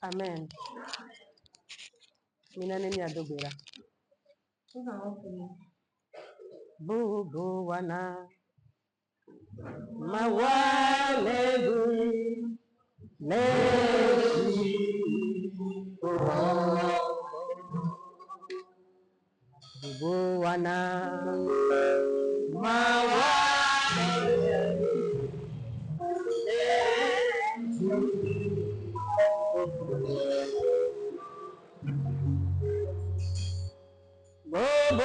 Amen. Minaneni adobera. Nous allons prier. Bubu wana. Mawalebu. Leshi. Bubu wana. Mawalebu. Bobo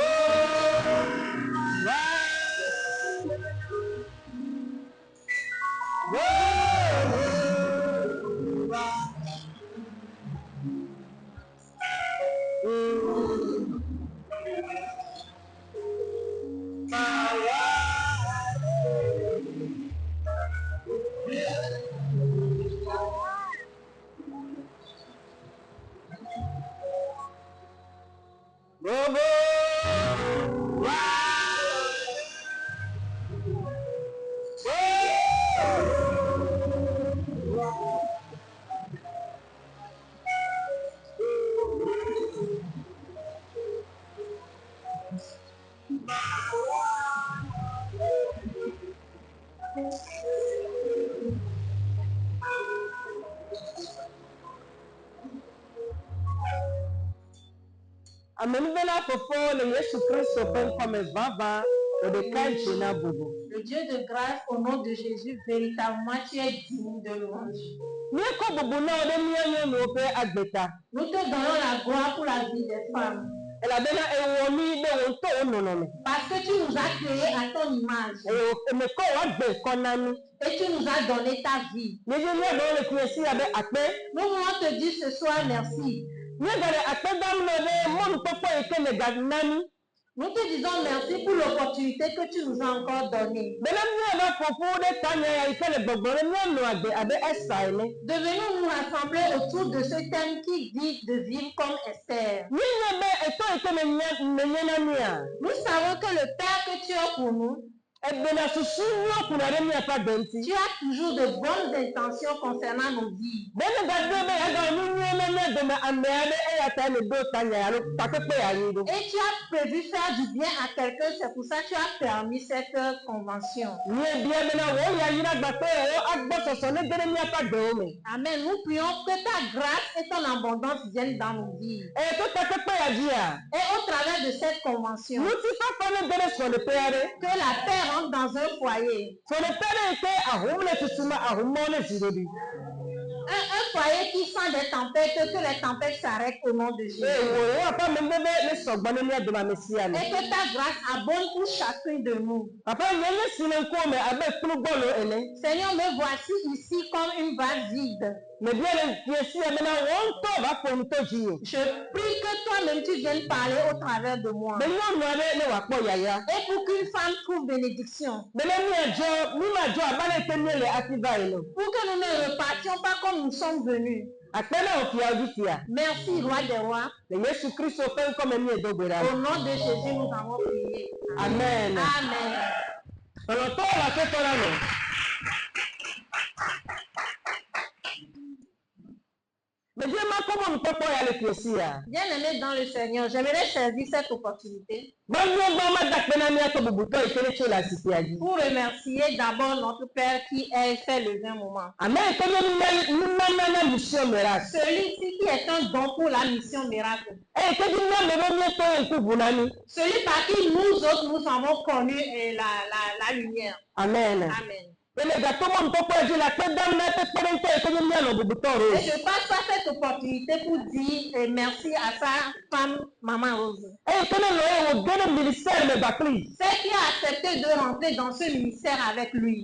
Amenubela fofo le Yesu Kristo comme vava de kanchina bobo. Le Dieu de grâce, au nom de Jésus, véritablement, tu es digne de louange. Nous te donnons la gloire pour la vie des femmes. Parce que tu nous as créés à ton image. Et tu nous as donné ta vie. Nous voulons te dire ce soir merci. Nous te disons merci pour l'opportunité que tu nous as encore donnée. Devenons nous rassembler autour de ce thème qui dit de vivre comme Esther. Nous savons que le Père que tu as pour nous, tu as toujours de bonnes intentions concernant nos vies. Et tu as prévu faire du bien à quelqu'un, c'est pour ça que tu as permis cette convention. Amen. Nous prions que ta grâce et ton abondance viennent dans nos vies. Et au travers de cette convention, que la paix rentre dans un foyer. Un foyer qui sent des tempêtes, que les tempêtes s'arrêtent au nom de Jésus. Et que ta grâce abonde pour chacun de nous. Seigneur, me voici ici comme une vase vide. Je prie que toi-même tu viennes parler au travers de moi. Et pour qu'une femme trouve bénédiction. Pour que nous ne repartions pas comme nous sommes venus. Merci, roi des rois. Au nom de Jésus, nous avons prié. Amen. Amen. Bien-aimé dans le Seigneur, j'aimerais saisir cette opportunité pour remercier d'abord notre Père qui a fait le bien moment. Celui-ci qui est un don pour la mission miracle. Celui par qui nous autres nous avons connu la lumière. Amen. Amen. Et je passe par cette opportunité pour dire merci à sa femme, Maman Rose. C'est qui a accepté de rentrer dans ce ministère avec lui.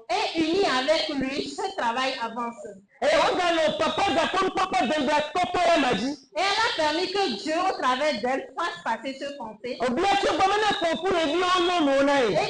Et uni avec lui, ce travail avance. Et elle a permis que Dieu, au travers d'elle, fasse passer ce conseil. Et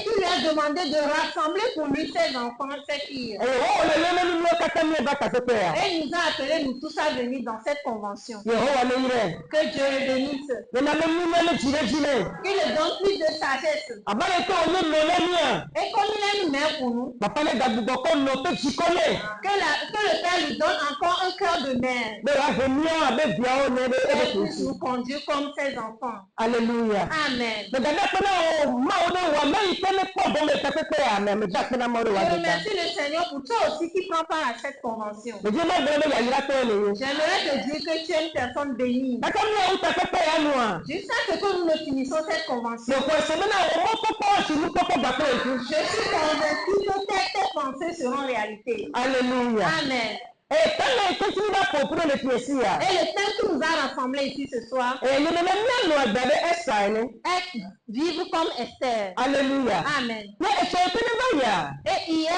qu'il lui a a demandé de rassembler pour lui ses enfants, ses filles. Eye wo le yeme nu kata mi ba ka se pe ya. Et il nous a appelés, nous tous, à venir dans cette convention. Yehowa ne yire. Que Dieu le bénisse. Ye na me nu me jire jire. Qu'il le donne plus de sagesse. Abale ko ni me le mi a. Et comme il est une-mère pour nous, Papa ne ga gbugbo ko no pe ji ko le. que le Père lui donne encore un cœur de mère. Be wa he mi a be bia o ne Et de puisse nous conduire comme ses enfants. Alléluia. Amen. Me ga da pe na o ma o ne wa me ite ne po bo me ta pe ya me me da pe na mo re wa Je de da. remercie le Seigneur pour toi aussi qui prend part à cette convention. Me je ma be me ya yira to le yo. J'aimerais te dire que tu es une personne bénie. Aka mi o ta pe ya nu a. Jusqu'à ce que nous ne finissons cette convention, Yo ko se me na o mo popo si nu popo ba pe ju. je suis convaincue que tes pensées seront réalité. Alléluia. Amen. Et quand que tu vas pour le pied ya. Et le thème qui nous a rassemblés ici ce soir Et le même no da be esa ne. est vivre comme Esther. Alléluia. Amen. Mais je te ne ba ya. Et hier,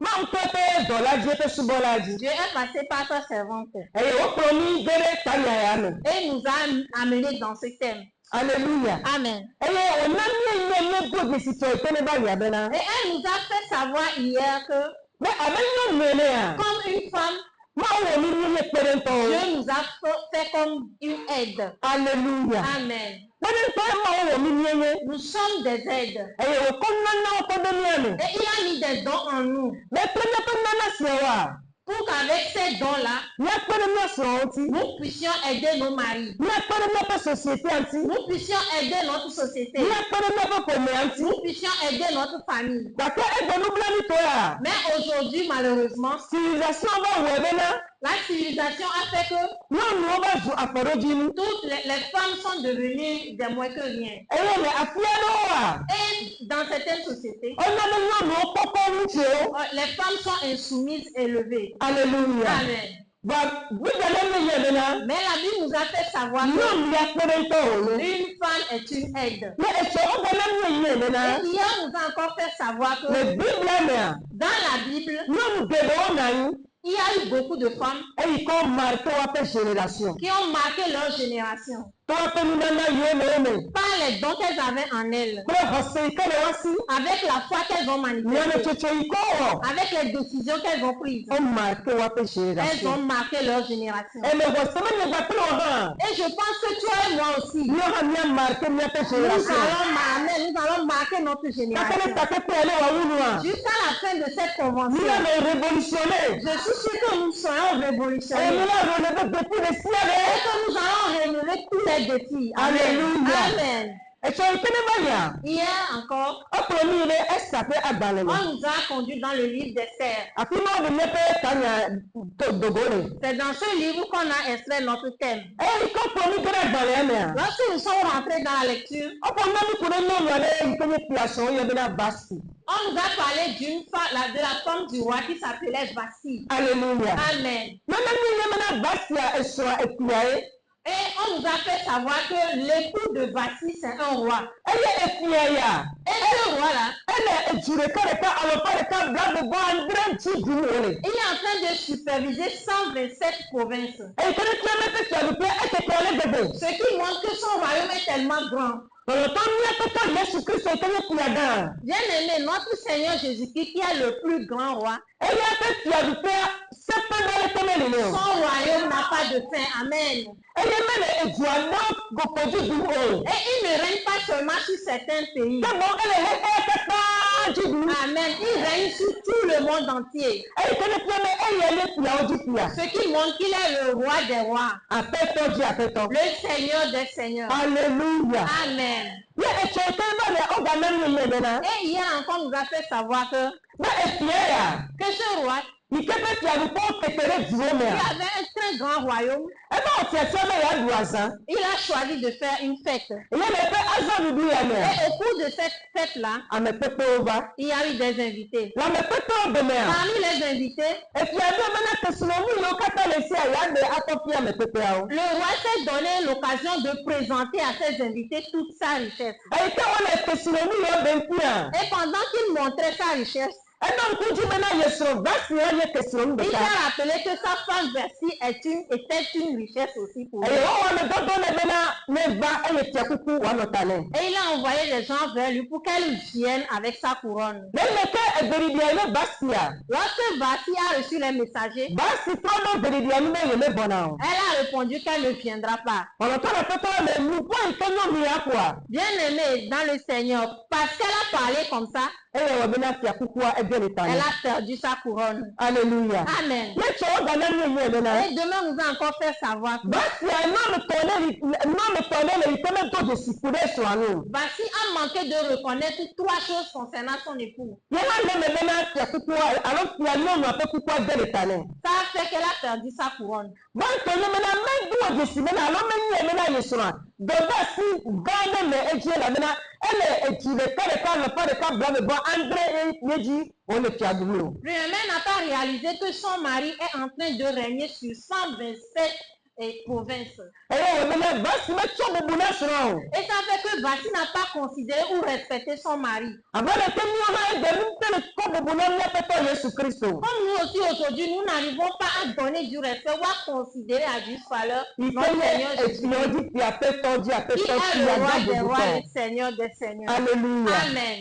Ma o pe dola je te subola ji. Dieu est passé par sa servante Et o promis gere tanya ya no. et nous a amenés dans ce thème. Alléluia. Amen. Et on a mis une bonne situation ne ba ya be na. Et elle nous a fait savoir hier que, Mais avec nous mene ya. comme une femme, Ma o mi ni perento. Dieu nous a fait comme une aide. Alléluia. Amen. Perento ma o mi ni ye. Nous sommes des aides. Et o konna na o ko de ni. Et il a mis des dons en nous Mais prenez na sewa. pour qu'avec ces dons-là, Ni prenez na so ti. nous puissions aider nos maris. Ni prenez na société anti. Nous puissions aider notre société. Ni prenez na ko anti. Nous puissions aider notre famille. D'accord, et de nous blâmer toi. Mais aujourd'hui, malheureusement, Civilisation va ouébena. la civilisation a fait que Non, nous va jouer à Forodjini. toutes les femmes sont devenues des moins que rien. Et on est à Fianoa. Et dans certaines sociétés, On a le nom de Papa Moucho. les femmes sont insoumises et élevées. Alléluia. Amen. Bah, vous allez me dire, Mais la Bible nous a fait savoir non, il y a pas de temps. qu'une femme est une aide. Mais est-ce qu'on va me dire, Et hier, nous a encore fait savoir que le Bible, dans la Bible, non, nous devons il y a eu beaucoup de femmes et il faut marquer votre génération. qui ont marqué leur génération Toi, tu nous donnes un par les dons qu'elles avaient en elles, avec la foi qu'elles ont manifestée, avec les décisions qu'elles ont prises. on marqué votre Elles génération. ont marqué leur génération. Et le voici, ne va plus loin. Et je pense que toi et moi aussi, Nous avons marqué notre génération. nous allons marquer notre Parce que génération. le paquet peut aller au loin. Jusqu'à la fin de cette Nous convention, avons révolutionné. je suis sûr que nous serons Et révolutionnés. nous l'avons relevé depuis les Et ciels. que nous allons relever tous les défis. Alléluia. Amen. Et tu as été bien. Hier encore, Au premier, elle s'appelle Abalé. on nous a conduits dans le livre d'Esther. À tout le monde, ne peut pas Dogolé. C'est dans ce livre qu'on a extrait notre thème. Et il comprend que Abalé. Lorsque nous sommes rentrés dans la lecture, Au premier, nous connaissons une première poisson, il y avait la Basti. on nous a parlé de la femme du roi qui s'appelait Vasti. Alléluia. Amen. Même si la Basti est soit épiée, Et on nous a fait savoir que l'époux de Vasti, c'est un roi. elle est épiée. Et ce roi-là, Elle est jurée qu'elle n'est pas à l'opéra de bon grand type du monde. il est en train de superviser 127 provinces. Et quand tu as mis ça, elle te connaît bébé. Ce qui montre que son royaume est tellement grand. Dans le temps, il y a peut-être Jésus-Christ, c'est un piada. Bien aimé, notre Seigneur Jésus-Christ qui est le plus grand roi, Elle a fait piada, c'est pas dans le tonnerre. son royaume n'a pas de fin. Amen. Elle est même étoilée, beaucoup du haut. Et il ne règne pas seulement sur certains pays. C'est bon, elle est pas du tout. Amen. Il règne sur tout le monde entier. Elle connaît bien, mais elle est piada du piada. Ce qui montre qu'il est le roi des rois, Appelle-toi Dieu, appelle-toi. le Seigneur des seigneurs. Alléluia. Amen. Mais elle est tellement on va même le maintenant. Et hier encore, nous a fait savoir que Mais elle est ce roi, il peut être piada pour préférer Dieu, qui mais. avait un très grand royaume, Elle va au théâtre, mais il y a 2 ans. il a choisi de faire une fête. Il y a le fait hasard du bien. Et au cours de cette fête-là, À me péter au bas. il y a eu des invités. La me péter au demain. Parmi les invités, Et puis, il y a maintenant que si l'on nous a laissé à y aller à copier à me péter au. le roi s'est donné l'occasion de présenter à ses invités toute sa richesse. Et quand on est que si l'on nous a 21. Et pendant qu'il montrait sa richesse, Il a rappelé que sa femme Versi était une richesse aussi pour lui. Et il a envoyé des gens vers lui pour qu'elle vienne avec sa couronne. Lorsque Versi a reçu les messagers, elle a répondu qu'elle ne viendra pas. Bien aimé dans le Seigneur, parce qu'elle a parlé comme ça, elle a perdu sa couronne. Alléluia. Amen. Et demain, nous allons encore faire savoir que Versi a manqué de reconnaître trois choses concernant son époux. Ça a fait qu'elle a perdu sa couronne. Lui-même n'a pas réalisé que son mari est en train de régner sur 127 provinces. Et ça fait que Versi n'a pas considéré ou respecté son mari. Comme nous aussi aujourd'hui, nous n'arrivons pas à donner du respect ou à considérer à juste valeur notre Seigneur Jésus, qui est le roi des rois et le Seigneur des seigneurs. Alléluia. Amen.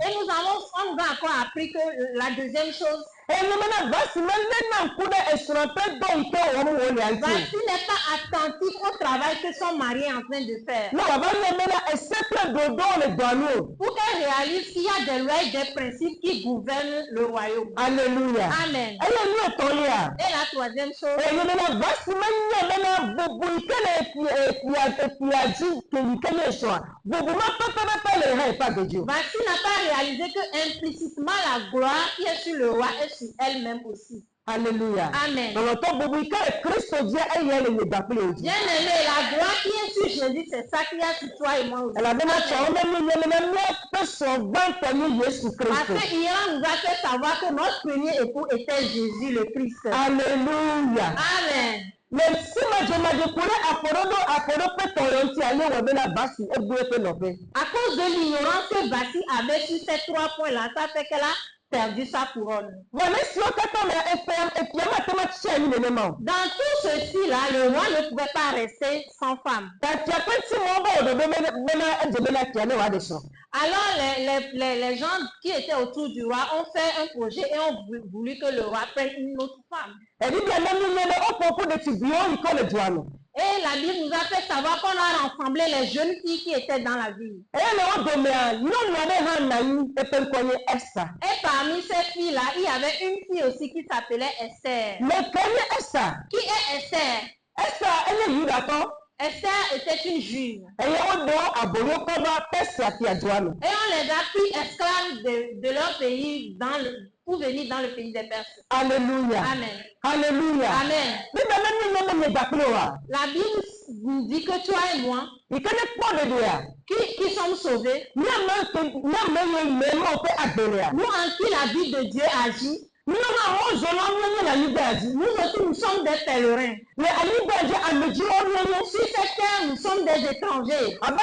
Et nous avons encore appris que la deuxième chose, Versi n'est pas attentif au travail que son mari est en train de faire. Pour qu'elle réalise qu'il y a des lois et des principes qui gouvernent le royaume. Alléluia. Amen. Et la troisième chose, Versi n'a pas réalisé que implicitement la gloire qui est sur le roi est sur elle-même aussi. Alléluia. Amen. Bien aimé, la gloire qui est sur Jésus, c'est ça qui est sur toi et moi aussi. Parce qu'hier, on nous a fait savoir que notre premier époux était Jésus le Christ. Alléluia. Amen. Mais si à cause de l'ignorance que Versi avait sur ces trois points-là, ça fait qu'elle a perdu sa couronne. Dans tout ceci-là, le roi ne pouvait pas rester sans femme. Alors les gens qui étaient autour du roi ont fait un projet et ont voulu que le roi prenne une autre femme. Et la Bible nous a fait savoir qu'on a rassemblé les jeunes filles qui étaient dans la ville. Et parmi ces filles-là, il y avait une fille aussi qui s'appelait Esther. Qui est Esther? Esther était une juive. Et on les a pris esclaves de leur pays pour venir dans le pays des Perses. Alléluia. Amen. Alléluia. Amen. La Bible nous dit que toi et moi, qui sommes sauvés, nous en qui la vie de Dieu agit, nous aussi nous sommes des pèlerins. Sur cette terre, nous sommes des étrangers. Amen.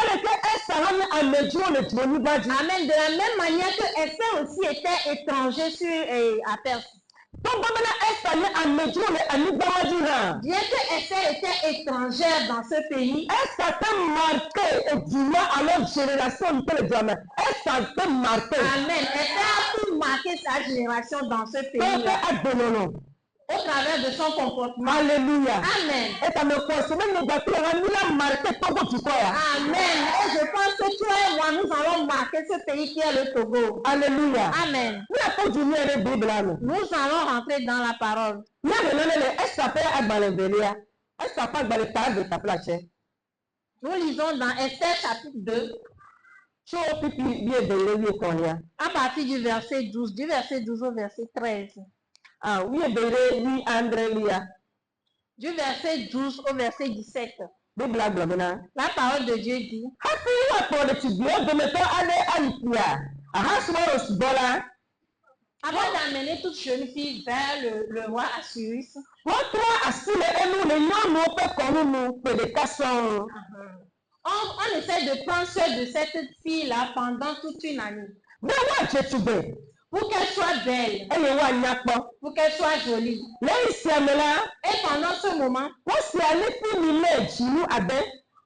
De la même manière que Esther aussi était étranger à Perse. Bien que Esther était étrangère dans ce pays, Amen. Esther a pu marquer sa génération dans ce pays au travers de son comportement. Alléluia. Amen. Amen. Et je pense que toi et moi, nous allons marquer ce pays qui est le Togo. Alléluia. Amen. Nous allons rentrer dans la parole. Nous lisons dans Esther chapitre 2. À partir du verset 12, au verset 13. Ah oui, du verset 12 au verset 17. La parole de Dieu dit, avant d'amener toute jeune fille vers le roi Assyrus, on essaie de prendre soin de cette fille-là pendant toute une année. pour qu'elle soit belle, pour qu'elle soit jolie. Et pendant ce moment,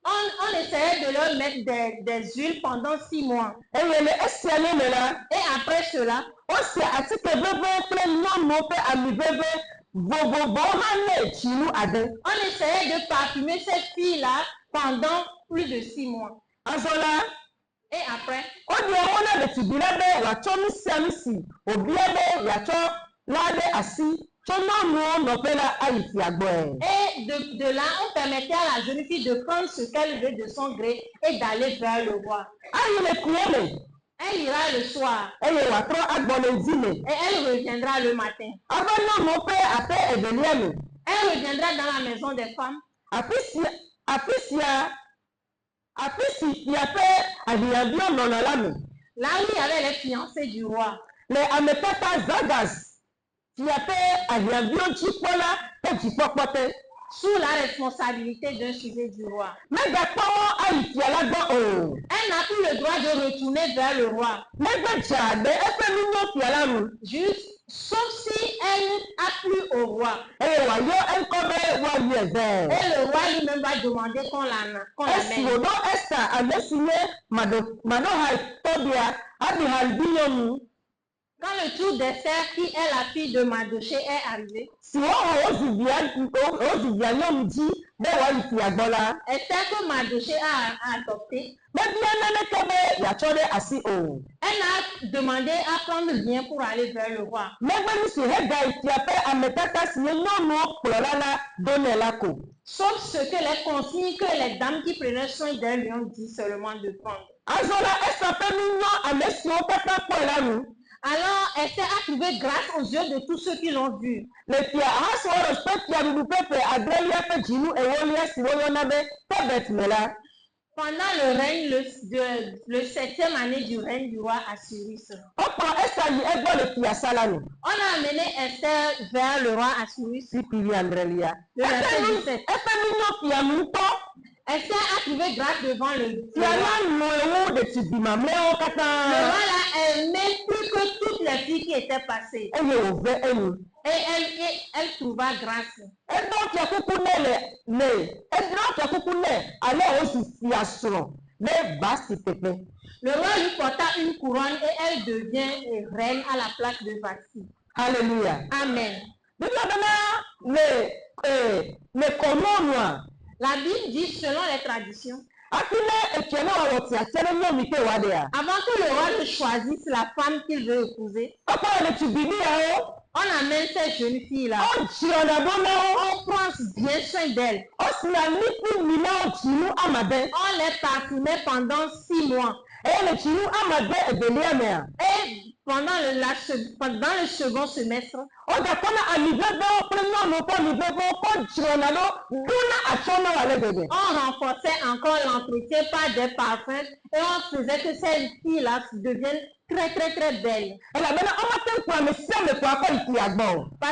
on essayait de leur mettre des huiles pendant 6 mois. Et après cela, on essayait de parfumer cette fille-là pendant plus de 6 mois. Et après, et de là, on permettait à la jeune fille de prendre ce qu'elle veut de son gré et d'aller vers le roi. Elle ira le soir et elle reviendra le matin. Elle reviendra dans la maison des femmes. Là où il y avait les fiancés du roi. Sous la responsabilité d'un sujet du roi. Elle n'a plus le droit de retourner vers le roi. Juste, sauf si elle n'a plus au roi. Et le roi lui-même va demander qu'on l'amène. Quand le tour d'Esther, qui est la fille de Mardoché, est arrivé, Esther que Mardoché a adopté, elle a demandé à prendre bien pour aller vers le roi. Sauf ce que les consignes que les dames qui prenaient soin d'elle lui ont dit seulement de prendre. Alors, Esther a trouvé grâce aux yeux de tous ceux qui l'ont vu. Pendant le règne, le 7e année du règne du roi Assyrus. On a amené Esther vers le roi Assyrus. Le verset 17. Esther a trouvé grâce devant le roi. Le roi l'a aimé plus que toutes les filles qui étaient passées. Et elle trouva grâce. Le roi lui porta une couronne et elle devient reine à la place de Vasti. Alléluia. Amen. La Bible dit selon les traditions, avant que le roi ne choisisse la femme qu'il veut épouser, on amène cette jeune fille-là. On prend bien soin d'elle. On les parfumait pendant 6 mois. Et pendant le second semestre, on renforçait encore l'entretien par des parfums et on faisait que cette fille-là devienne très belle. Parce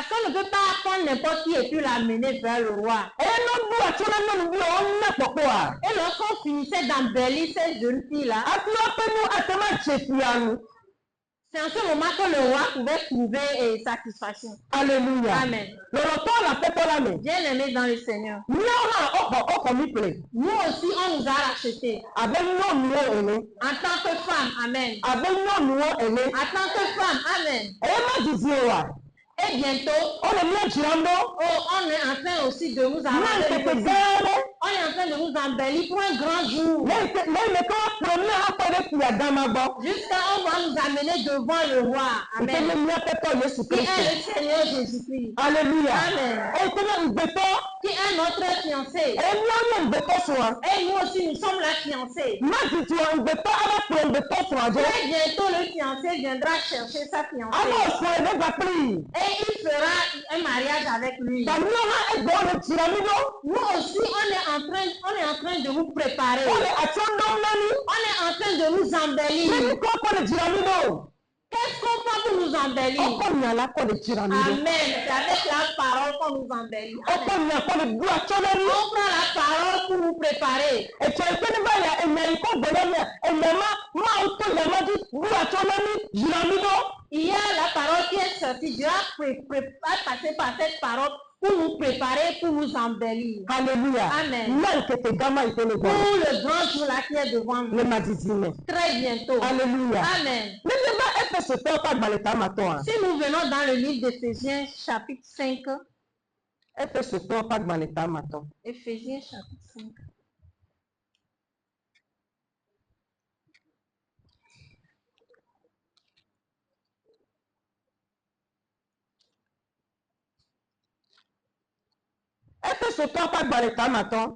qu'on ne peut pas prendre n'importe qui et puis l'amener vers le roi. Et lorsqu'on finissait d'embellir cette jeune fille-là, c'est en ce moment que le roi pouvait trouver satisfaction. Alléluia. Amen. Bien aimé dans le Seigneur. Nous aussi, on nous a rachetés. En tant que femme, amen. En tant que femme, amen. Et bientôt, on est en train aussi de nous embellir. On est en train de nous embellir pour un grand jour. Jusqu'à on va nous amener devant le roi. Amen. Qui est le Seigneur Jésus-Christ. Alléluia. Amen. Qui est notre fiancé. Et nous aussi, nous sommes la fiancée. Très bientôt, le fiancé viendra chercher sa fiancée. Et il fera un mariage avec lui. Nous aussi, on est en train de vous préparer. On est en train de nous embellir. Qu'est-ce qu'on fait pour nous embellir? Amen. C'est avec la parole qu'on nous embellit. Amen. On prend la parole pour nous préparer. Il y a la parole qui est sortie. Dieu a passé par cette parole pour nous préparer, pour nous embellir. Alléluia. Amen. Pour le grand jour là qui est devant nous. Très bientôt. Alléluia. Amen. Si nous venons dans le livre d'Éphésiens chapitre 5. Éphésiens chapitre 5.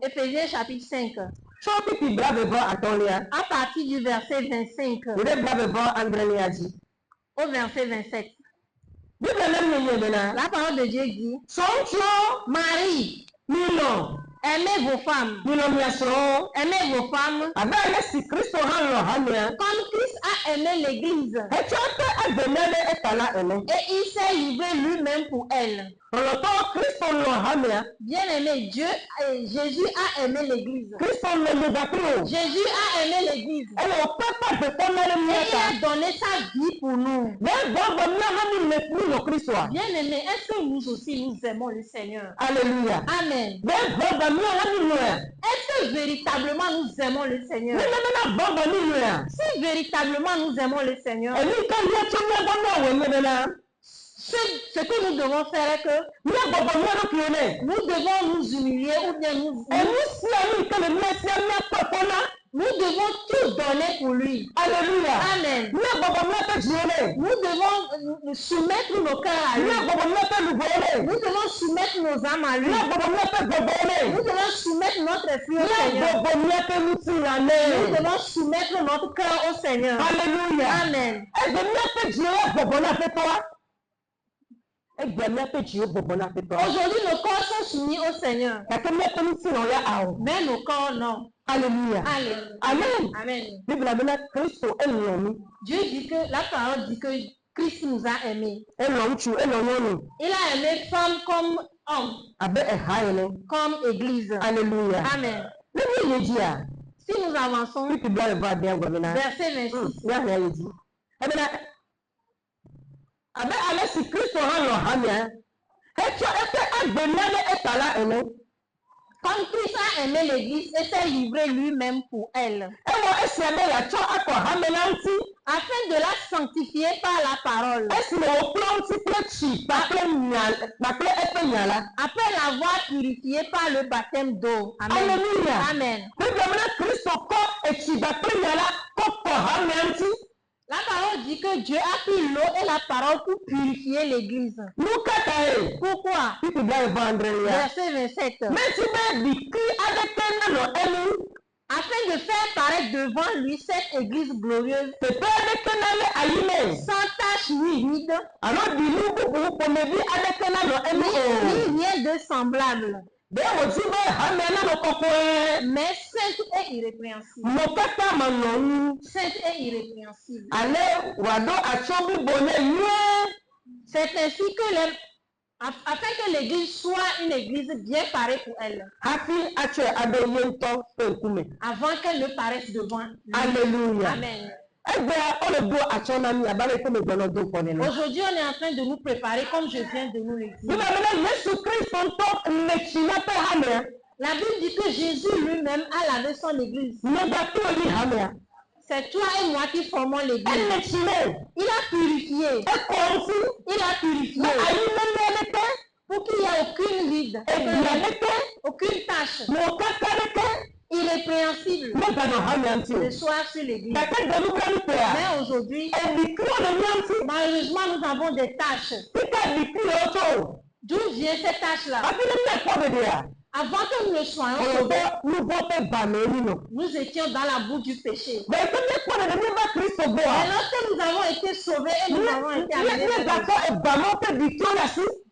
Éphésiens chapitre 5. À partir du verset 25 au verset 27. La parole de Dieu dit: Marie, aimez vos femmes. Aimez vos femmes. Comme Christ a aimé l'Église. Et il s'est livré lui-même pour elle. Bien aimé, Jésus a aimé l'Église. Jésus a aimé l'Église. Et il a donné sa vie pour nous. Bien aimé, est-ce que nous aussi nous aimons le Seigneur? Alléluia. Amen. Est-ce que véritablement nous aimons le Seigneur? Si véritablement nous aimons le Seigneur, ce que nous devons faire est que nous devons nous humilier ou bien nous devons tout donner pour lui. Alléluia. Amen. Nous devons soumettre nos cœurs à lui. Nous devons soumettre nos âmes à lui. Nous devons soumettre notre esprit au Seigneur. Nous devons soumettre notre cœur au Seigneur. Alléluia. Amen. Aujourd'hui, nos corps sont soumis au Seigneur. Mais nos corps, non. Alléluia. Amen. Amen. Dieu dit que, la parole dit que Christ nous a aimés. Il a aimé femme comme homme, comme église. Alléluia. Amen. Si nous avançons, verset 26. Comme Christ a aimé l'Église et s'est livré lui-même pour elle, afin de la sanctifier par la parole, après l'avoir purifiée par le baptême d'eau. Amen. Alléluia. Amen. La parole dit que Dieu a pris l'eau et la parole pour purifier l'Église. Pourquoi? Verset 27. Afin de faire paraître devant lui cette Église glorieuse, sans tache ni vide, ni rien de semblable, mais sainte et irrépréhensible. Sainte et irrépréhensible. C'est ainsi que afin que l'Église soit une Église bien parée pour elle, avant qu'elle ne paraisse devant lui. Alléluia. Amen. Aujourd'hui, on est en train de nous préparer comme je viens de nous le dire. La Bible dit que Jésus lui-même a lavé son Église. C'est toi et moi qui formons l'Église. Il a purifié. Pour qu'il n'y ait aucune vide, aucune tâche, irrépréhensible de soir sur l'Église. Mais aujourd'hui, malheureusement, nous avons des tâches. D'où vient cette tâche-là? Avant que nous ne soyons sauvés, nous étions dans la boue du péché. Mais lorsque nous avons été sauvés et nous avons été amenés,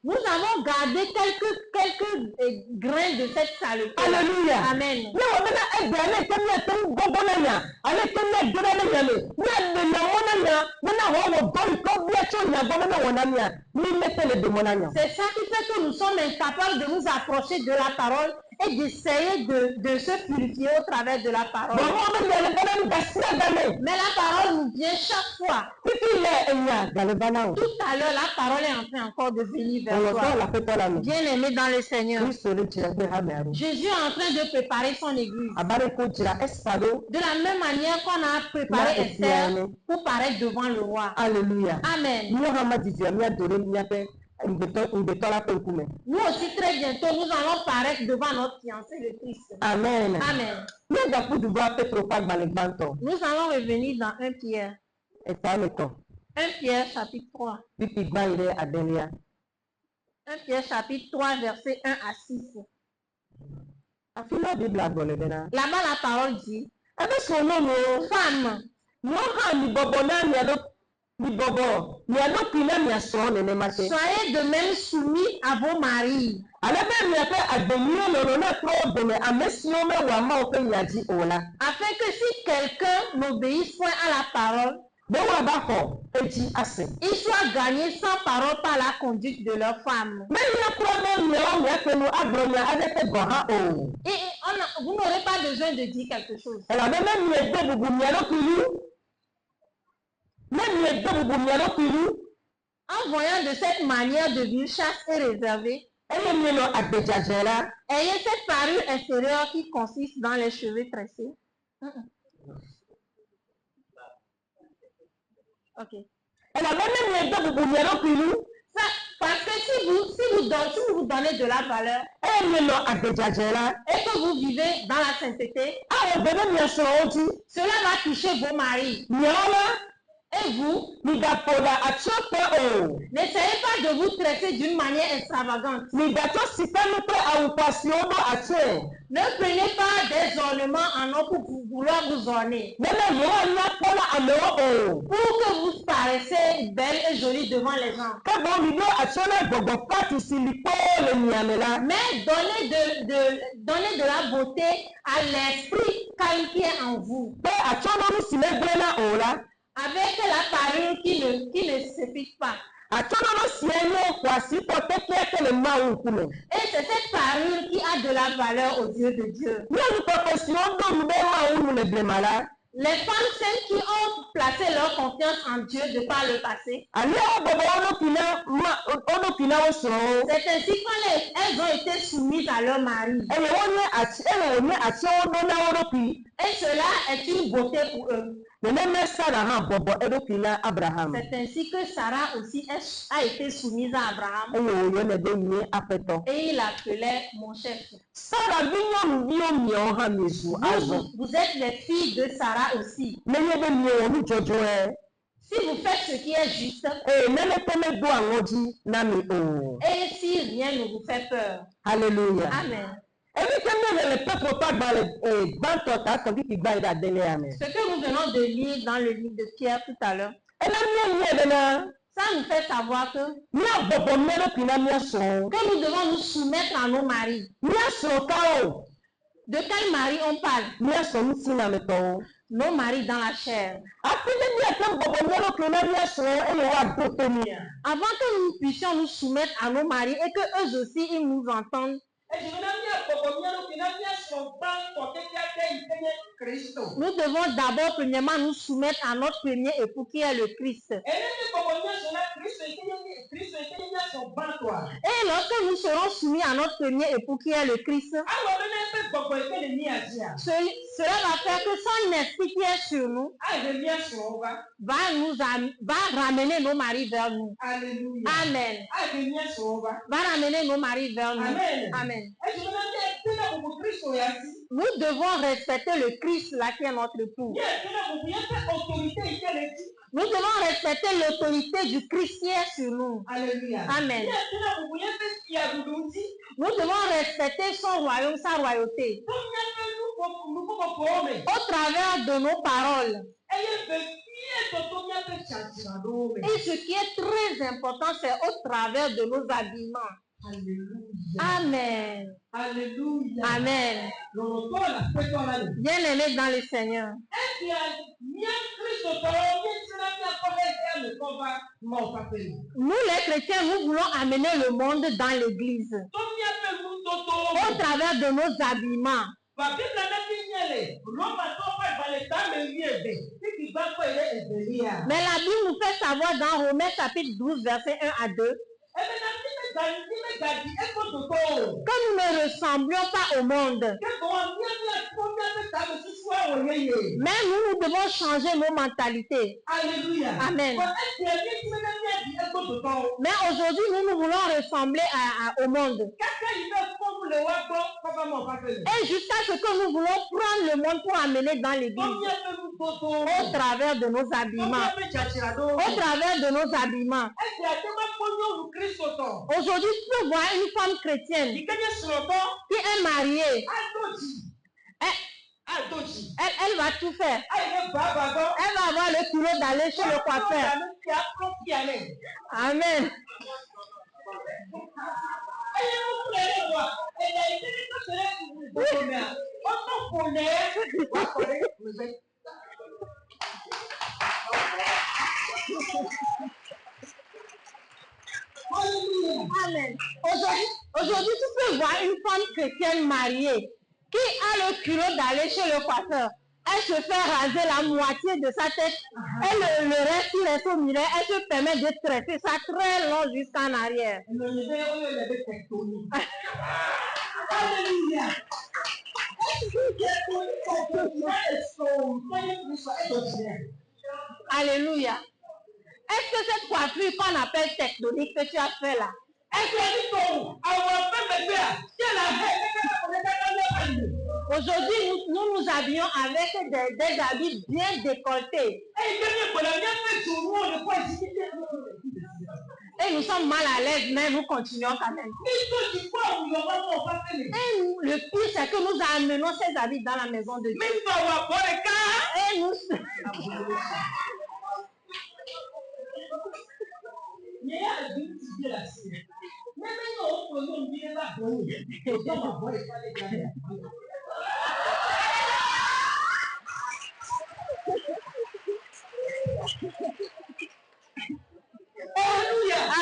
Nous avons gardé quelques grains de cette saleté. Alléluia. Amen. Ne wa bena ebele kemne tem gogona nya. Ale kemne dona nya me. Na de na mona nya. Na ho wo bon ko bia cho nya gogona wona nya. Ni metele de mona nya. C'est ça qui fait que nous sommes incapables de nous approcher de la parole et d'essayer de se purifier au travers de la parole. Mais la parole nous vient chaque fois. Tout à l'heure, la parole est en train encore de venir vers toi. Bien-aimé dans le Seigneur. Jésus est en train de préparer son église. De la même manière qu'on a préparé Esther pour paraître devant le roi. Alléluia. Amen. Nous aussi très bientôt, nous allons paraître devant notre fiancé le Christ. Amen. Amen. Nous allons revenir dans 1 Pierre. 1 Pierre chapitre 3. 1 Pierre chapitre 3 verset 1 à 6. Là-bas la parole dit, femme, soyez de même soumis à vos maris. Afin que si quelqu'un n'obéisse point à la parole, ils soient gagnés sans parole par la conduite de leur femme. Et vous n'aurez pas besoin de dire quelque chose. En voyant de cette manière de vivre chaste et réservée, ayez cette parure extérieure qui consiste dans les cheveux tressés. Ok. Parce que si vous donnez de la valeur et que vous vivez dans la sainteté, cela va toucher vos maris. Et vous, n'essayez pas de vous traiter d'une manière extravagante. Ne prenez pas des ornements en or pour vouloir vous orner. Pour que vous paraissez belle et jolie devant les gens. Mais donnez de la beauté à l'esprit qui est en vous. Avec la parure qui ne s'effiche pas. Et c'est cette parure qui a de la valeur aux yeux de Dieu. Les femmes, celles qui ont placé leur confiance en Dieu de par le passé, c'est ainsi qu'elles ont été soumises à leur mari. Et cela est une beauté pour eux. C'est ainsi que Sarah aussi a été soumise à Abraham. Et il l'appelait mon chef. Vous êtes les filles de Sarah aussi. Si vous faites ce qui est juste, et si rien ne vous fait peur. Alléluia. Amen. Ce que nous venons de lire dans le livre de Pierre tout à l'heure, ça nous fait savoir que nous devons nous soumettre à nos maris. De quel mari on parle? Nos maris dans la chair. Avant que nous puissions nous soumettre à nos maris et que eux aussi ils nous entendent, nous devons d'abord premièrement nous soumettre à notre premier époux qui est le Christ. Et lorsque nous serons soumis à notre premier époux qui est le Christ, cela va faire que son esprit qui est sur nous va ramener nos maris vers nous. Amen. Va ramener nos maris vers nous. Amen. Nous devons respecter le Christ là qui est notre époux. Nous devons respecter l'autorité du Christ qui est sur nous. Amen. Nous devons respecter son royaume, sa royauté. Au travers de nos paroles. Et ce qui est très important, c'est au travers de nos habillements. Alléluia. Amen. Alléluia. Amen. Bien-aimés dans le Seigneur. Nous les chrétiens, nous voulons amener le monde dans l'église. Au travers de nos habillements. Mais la Bible nous fait savoir dans Romains chapitre 12, verset 1 à 2. Que nous ne ressemblions pas au monde. Mais nous devons changer nos mentalités. Alléluia. Amen. Mais aujourd'hui, nous voulons ressembler au monde. Et jusqu'à ce que nous voulons prendre le monde pour amener dans l'église. Au travers de nos habillements. Au travers de nos habillements. Aujourd'hui, tu peux voir une femme chrétienne qui est mariée. Elle va tout faire. Elle va avoir le culot d'aller chez le coiffeur. Amen. Amen. Aujourd'hui, tu peux voir une femme chrétienne mariée qui a le culot d'aller chez le coiffeur. Elle se fait raser la moitié de sa tête. Et le reste, il reste au milieu. Elle se permet de traiter ça très long jusqu'en arrière. Alléluia. Est-ce que cette coiffure qu'on appelle tectonique que tu as fait là, aujourd'hui, nous habillons avec des habits bien décolletés. Et nous sommes mal à l'aise, mais nous continuons quand même. Et le pire, c'est que nous amenons ces habits dans la maison de Dieu. Et nous...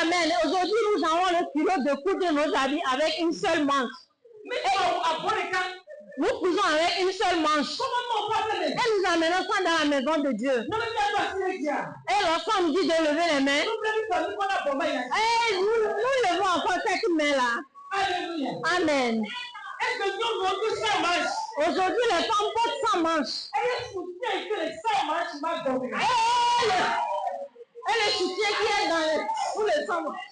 Amen. Aujourd'hui, nous avons le culot de coudre nos habits avec une seule manche. Nous cousons avec une seule manche. Et nous amenons ça dans la maison de Dieu. Et lorsqu'on nous dit de lever les mains, et nous levons encore cette main-là. Amen. Aujourd'hui, les femmes portent sans manche. Et le soutien qui est dans pour le sans manche.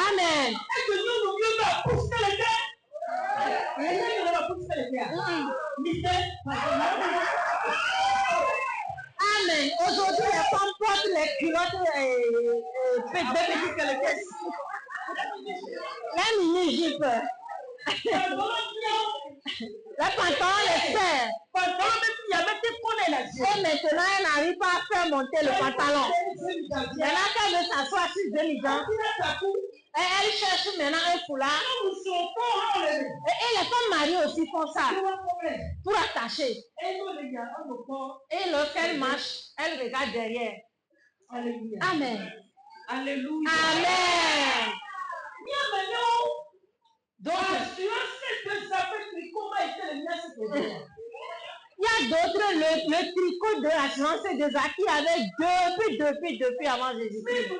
Amen. Amen. Aujourd'hui, les femmes portent les culottes petites que les caisses. Les mini-jupes. Les pantalons, les serres. Et maintenant, elle n'arrive pas à faire monter le pantalon. Maintenant qu'elle veut s'asseoir sur demi-dents, et elle cherche maintenant un foulard. Et les femmes mariées aussi font ça pour attacher. Et lorsqu'elle marche, elle regarde derrière. Amen. Alléluia. Amen. Donc, il y a d'autres, le tricot de l'assurance des acquis avec depuis avant Jésus-Christ.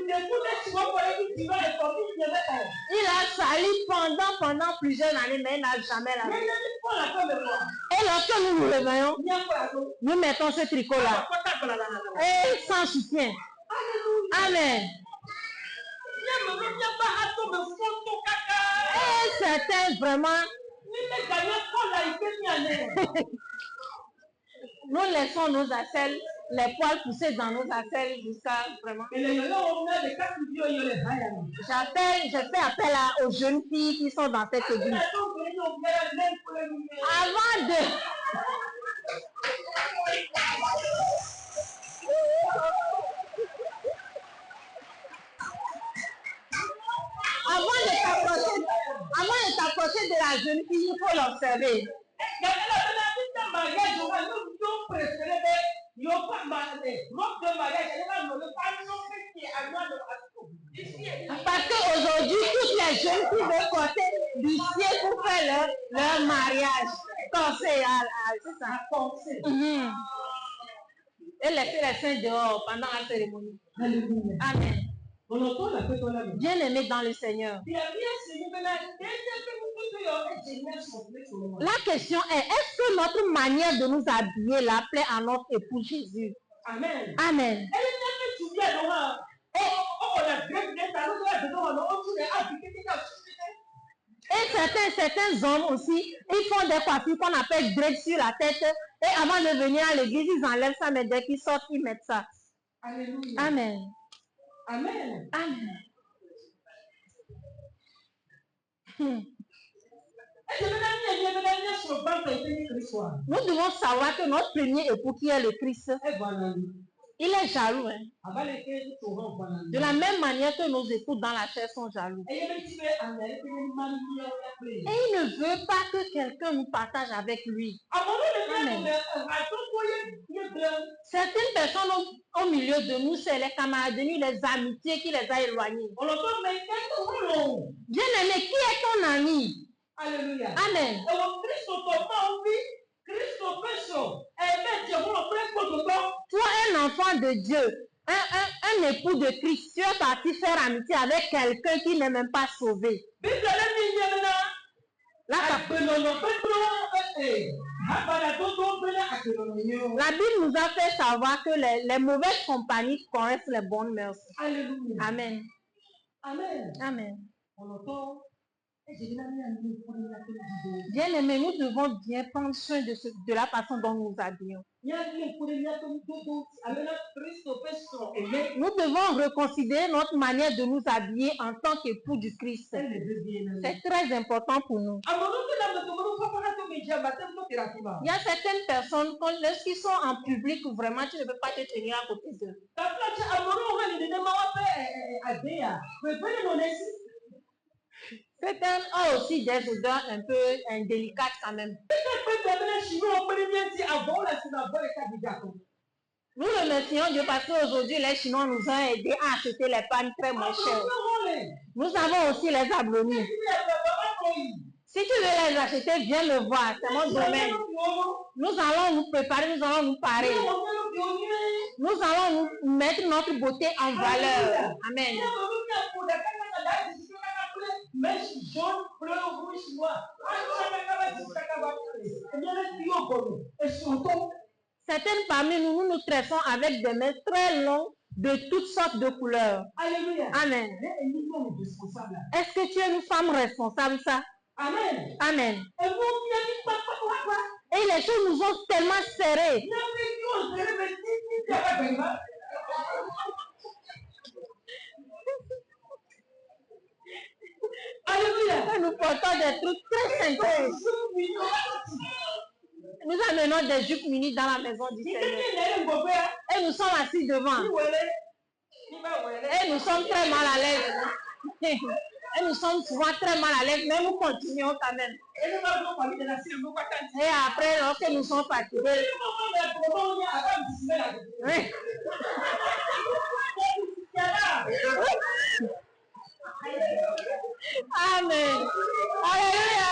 Il a sali pendant plusieurs années, mais il n'a jamais lavé. Et lorsque nous nous réveillons, nous mettons ce tricot-là. Et sans soutien. Amen. Et certains vraiment... Nous laissons nos aisselles, les poils pousser dans nos aisselles jusqu'à vraiment. Je fais appel aux jeunes filles qui sont dans cette église. Avant de t'approcher de la jeune fille, il faut l'observer. Parce qu'aujourd'hui, toutes les jeunes filles veulent porter du ciel pour faire leur mariage. C'est ça. Et laisser les saints dehors pendant la cérémonie. Amen. Bien-aimé dans le Seigneur. La question est, est-ce que notre manière de nous habiller l'appelait à notre époux Jésus? Amen. Amen. Et certains hommes aussi, ils font des coiffures qu'on appelle dread sur la tête. Et avant de venir à l'église, ils enlèvent ça, mais dès qu'ils sortent, ils mettent ça. Alléluia. Amen. Amen. Amen. Nous devons savoir que notre premier époux qui est le Christ, il est jaloux. Hein? De la même manière que nos époux dans la chair sont jaloux. Et il ne veut pas que quelqu'un nous partage avec lui. Amen. Certaines personnes au milieu de nous, c'est les camaraderies, les amitiés qui les a éloignés. Bien-aimé, qui est ton ami? Alléluia. Amen. Toi, un enfant de Dieu, un époux de Christ, tu es parti faire amitié avec quelqu'un qui n'est même pas sauvé. La Bible nous a fait savoir que les mauvaises compagnies connaissent les bonnes mœurs. Alléluia. Amen. Amen. Amen. Bien-aimés, nous devons bien prendre soin de la façon dont nous habillons. Nous devons reconsidérer notre manière de nous habiller en tant qu'époux du Christ. C'est très important pour nous. Il y a certaines personnes, lorsqu'ils sont en public, vraiment, tu ne peux pas te tenir à côté d'eux. Certains ont aussi des odeurs un peu indélicates quand même. Nous remercions Dieu parce qu'aujourd'hui, les Chinois nous ont aidés à acheter les pannes très moins chères. Nous avons aussi les ablonis. Si tu veux les acheter, viens me voir. C'est mon domaine. Nous allons nous préparer, nous allons nous parer. Nous allons nous mettre notre beauté en valeur. Amen. Jaune, bleu, rouge, noir. Certaines parmi nous, nous nous tressons avec des mains très longues de toutes sortes de couleurs. Alléluia. Amen. Est-ce que tu es une femme responsable, ça? Amen. Amen. Et les choses nous ont tellement serrés. Alléluia. Nous portons des trucs très simples. Nous amenons des jupes mini dans la maison du Seigneur. Et nous sommes assis devant. Et nous sommes très mal à l'aise. Et nous sommes souvent très mal à l'aise, mais nous continuons quand même. Et après, lorsque nous sommes fatigués, Amen. Alléluia.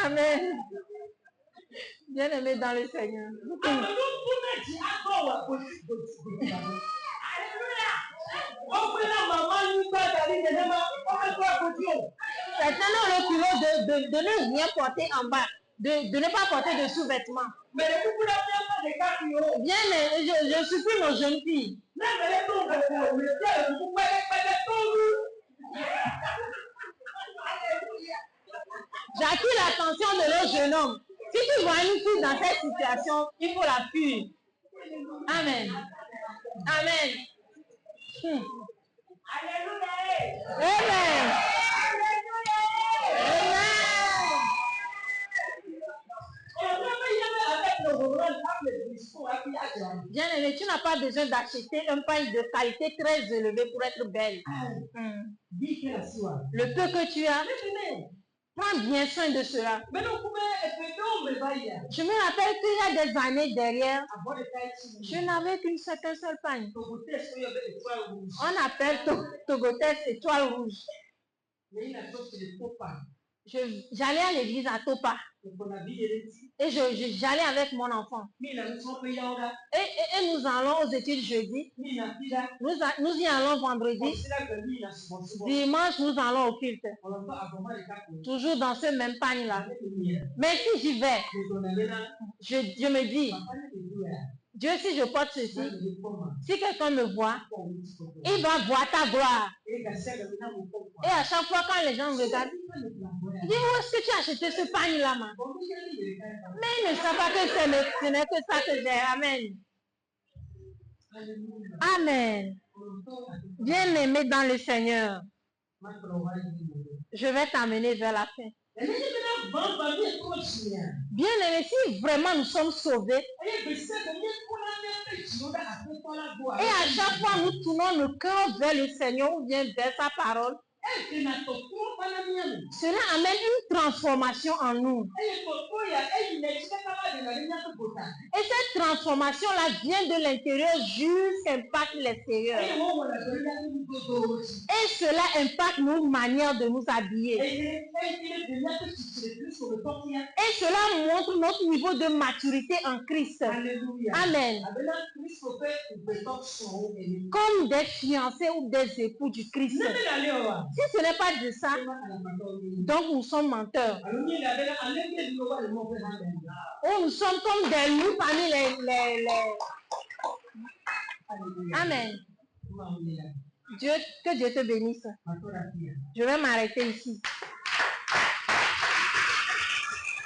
Amen. Bien-aimé dans le Seigneur. Certains ont le culot de ne rien porter en bas, de ne pas porter de sous-vêtements. Bien, je supplie nos jeunes filles. jeune homme. Si tu vois une fille dans cette situation, il faut la fuir. Amen. Amen. Amen. Bien aimé, tu n'as pas besoin d'acheter un pain de qualité très élevée pour être belle. Le peu que tu as, prends bien soin de cela. Je me rappelle qu'il y a des années derrière, je n'avais qu'un seul pain. On appelle Togotes étoile rouge. J'allais à l'église à Topa. Et j'allais avec mon enfant. Et nous allons aux études jeudi. Nous y allons vendredi. Dimanche, nous allons au culte. Toujours dans ce même panier-là. Mais si j'y vais, je me dis, Dieu, si je porte ceci, si quelqu'un me voit, il va voir ta gloire. Et à chaque fois quand les gens me regardent, ils disent, où est-ce que tu as acheté ce panier-là, man? Mais ils ne savent pas que ce n'est que ça que j'ai. Amen. Amen. Bien aimé dans le Seigneur, je vais t'amener vers la fin. Bien aimé, si vraiment nous sommes sauvés, et à chaque fois nous tournons le cœur vers le Seigneur ou bien vers sa parole, cela amène une transformation en nous. Et cette transformation-là vient de l'intérieur jusqu'à impacte l'extérieur. Et cela impacte nos manières de nous habiller. Et cela montre notre niveau de maturité en Christ. Amen. Comme des fiancés ou des époux du Christ. Si ce n'est pas de ça, donc nous sommes menteurs. Ou nous sommes comme des loups parmi les... Amen. Que Dieu te bénisse. Je vais m'arrêter ici.